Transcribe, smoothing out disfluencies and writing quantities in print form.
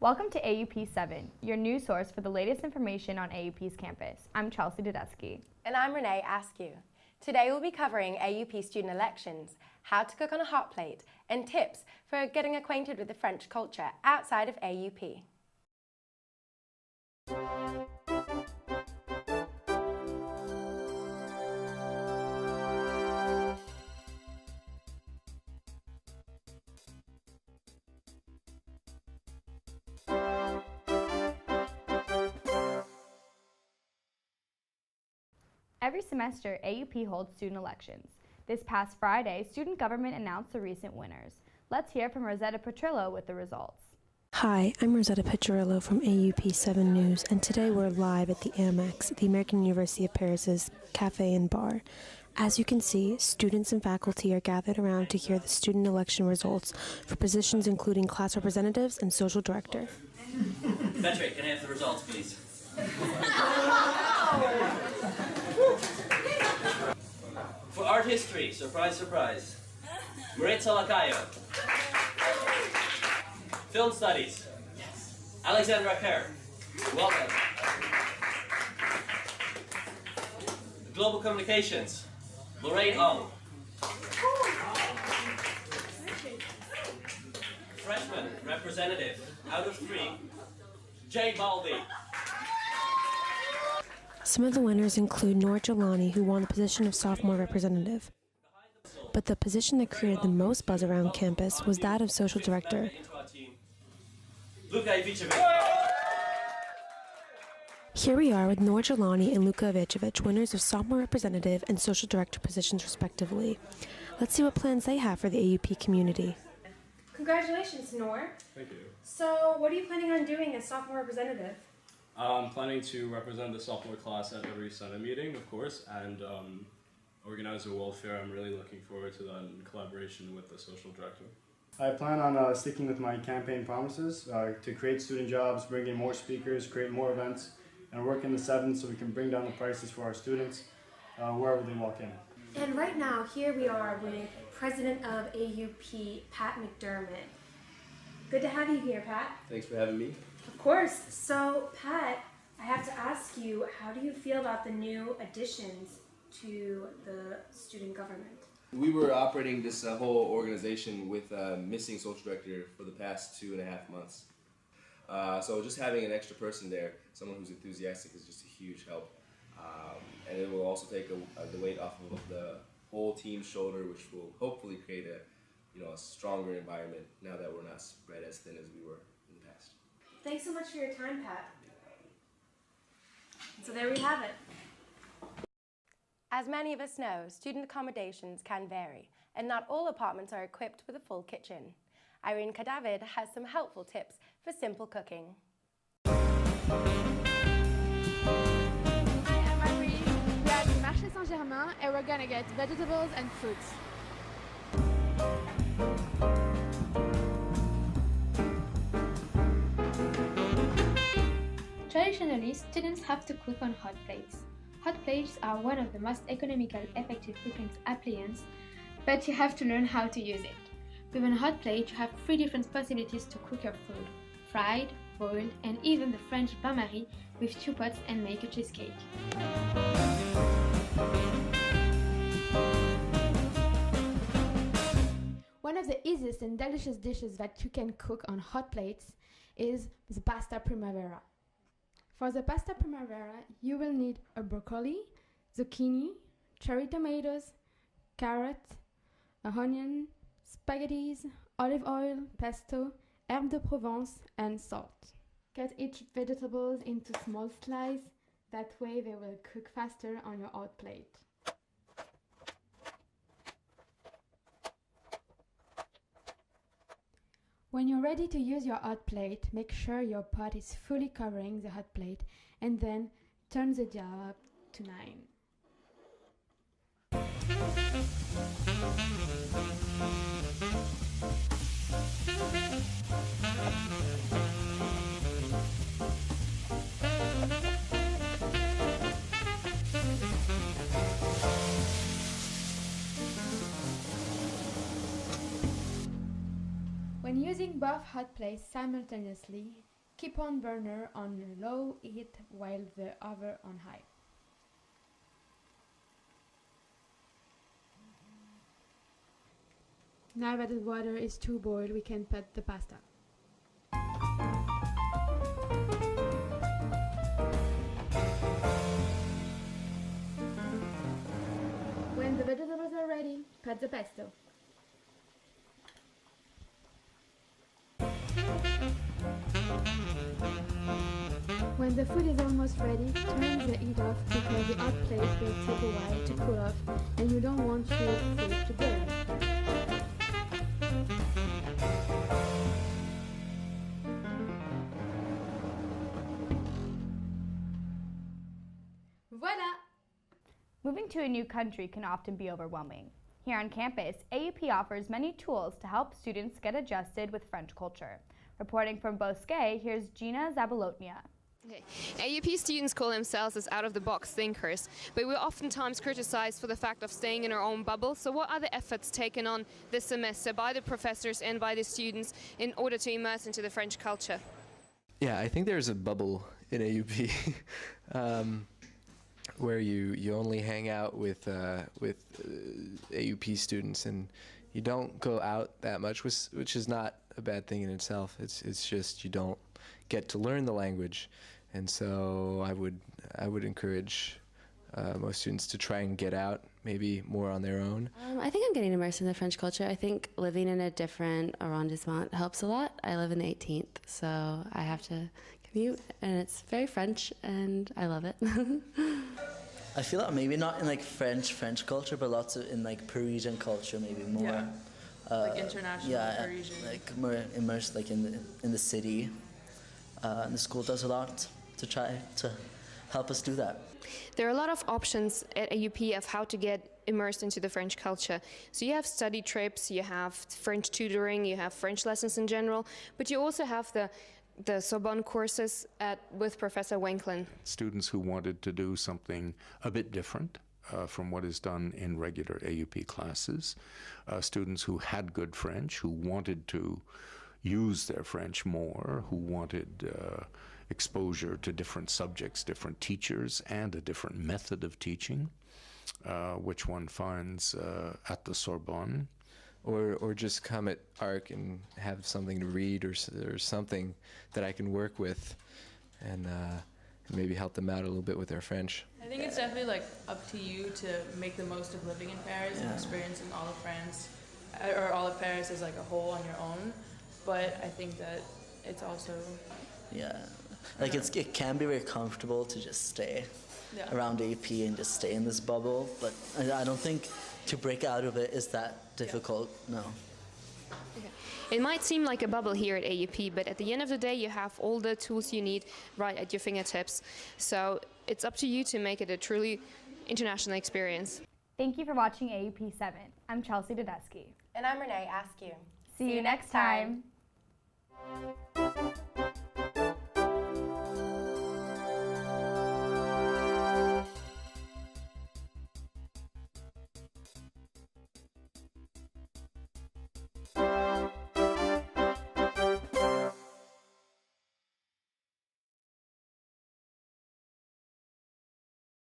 Welcome to AUP 7, your news source for the latest information on AUP's campus. I'm Chelsea Dudesky. And I'm Renee Askew. Today we'll be covering AUP student elections, how to cook on a hot plate, and tips for getting acquainted with the French culture outside of AUP. Every semester, AUP holds student elections. This past Friday, student government announced the recent winners. Let's hear from Rosetta Petrillo with the results. Hi, I'm Rosetta Petrillo from AUP 7 News, and today we're live at the Amex, the American University of Paris's cafe and bar. As you can see, students and faculty are gathered around to hear the student election results for positions including class representatives and social director. Patrick, can I have the results, please? For art history, surprise, surprise, Maritza Lacayo. Film studies, Alexandra Kerr. Welcome. Global communications, Lorraine Ong. Freshman representative, out of 3, Jay Baldy. Some of the winners include Noor Jelani, who won the position of sophomore representative. But the position that created the most buzz around campus was that of social director. Here we are with Noor Jelani and Luka Ivicevic, winners of sophomore representative and social director positions respectively. Let's see what plans they have for the AUP community. Congratulations, Noor. Thank you. So, what are you planning on doing as sophomore representative? I'm planning to represent the sophomore class at every Senate meeting, of course, and organize a world fair. I'm really looking forward to that in collaboration with the social director. I plan on sticking with my campaign promises to create student jobs, bring in more speakers, create more events, and work in the 7th so we can bring down the prices for our students wherever they walk in. And right now, here we are with President of AUP, Pat McDermott. Good to have you here, Pat. Thanks for having me. Of course. So, Pat, I have to ask you, how do you feel about the new additions to the student government? We were operating this whole organization with a missing social director for the past 2.5 months. So just having an extra person there, someone who's enthusiastic, is just a huge help. And it will also take the weight off of the whole team's shoulder, which will hopefully create a stronger environment now that we're not spread as thin as we were in the past. Thanks so much for your time, Pat. So there we have it. As many of us know, student accommodations can vary, and not all apartments are equipped with a full kitchen. Irene Kadavid has some helpful tips for simple cooking. Hi, I'm Irene. We're at the Marché Saint-Germain and we're gonna get vegetables and fruits. Traditionally, students have to cook on hot plates. Hot plates are one of the most economical, effective cooking appliances, but you have to learn how to use it. With a hot plate, you have 3 different possibilities to cook your food: fried, boiled, and even the French bain-marie with 2 pots and make a cheesecake. One of the easiest and delicious dishes that you can cook on hot plates is the pasta primavera. For the pasta primavera, you will need a broccoli, zucchini, cherry tomatoes, carrot, an onion, spaghettis, olive oil, pesto, herbe de Provence, and salt. Cut each vegetables into small slices, that way they will cook faster on your hot plate. When you're ready to use your hot plate, make sure your pot is fully covering the hot plate and then turn the dial up to 9. When using both hot plates simultaneously, Keep one burner on low heat while the other on high. Now that the water is too boiled, we can put the pasta. When the vegetables are ready, cut the pesto. When the food is almost ready, turn the heat off because the hot plate will take a while to cool off and you don't want your food to burn. Voila! Moving to a new country can often be overwhelming. Here on campus, AUP offers many tools to help students get adjusted with French culture. Reporting from Bosquet, here's Gina Zabolotnia. Okay. AUP students call themselves as out-of-the-box thinkers, but we're oftentimes criticized for the fact of staying in our own bubble. So what are the efforts taken on this semester by the professors and by the students in order to immerse into the French culture? Yeah, I think there's a bubble in AUP where you only hang out with AUP students and you don't go out that much, which is not a bad thing in itself. It's just you don't get to learn the language, and so I would encourage most students to try and get out, maybe more on their own. I think I'm getting immersed in the French culture. I think living in a different arrondissement helps a lot. I live in the 18th, so I have to commute, and it's very French, and I love it. I feel like maybe not in like French culture, but lots of in like Parisian culture, maybe more. Yeah. Like international Parisian. Like more immersed like in the city. And the school does a lot to try to help us do that. There are a lot of options at AUP of how to get immersed into the French culture. So you have study trips, you have French tutoring, you have French lessons in general, but you also have the Sorbonne courses with Professor Wenklin. Students who wanted to do something a bit different from what is done in regular AUP classes, students who had good French, who wanted to use their French more, who wanted exposure to different subjects, different teachers, and a different method of teaching, which one finds at the Sorbonne. Or just come at ARC and have something to read or something that I can work with and maybe help them out a little bit with their French. I think it's definitely like up to you to make the most of living in Paris and experiencing all of France, or all of Paris as like a whole on your own. But I think that it's also... Yeah, like it can be very comfortable to just stay around AP and just stay in this bubble, but I don't think to break out of it is that difficult, no. Okay. It might seem like a bubble here at AUP, but at the end of the day you have all the tools you need right at your fingertips. So it's up to you to make it a truly international experience. Thank you for watching AUP 7. I'm Chelsea Dodesky. And I'm Renee Askew. See you next time.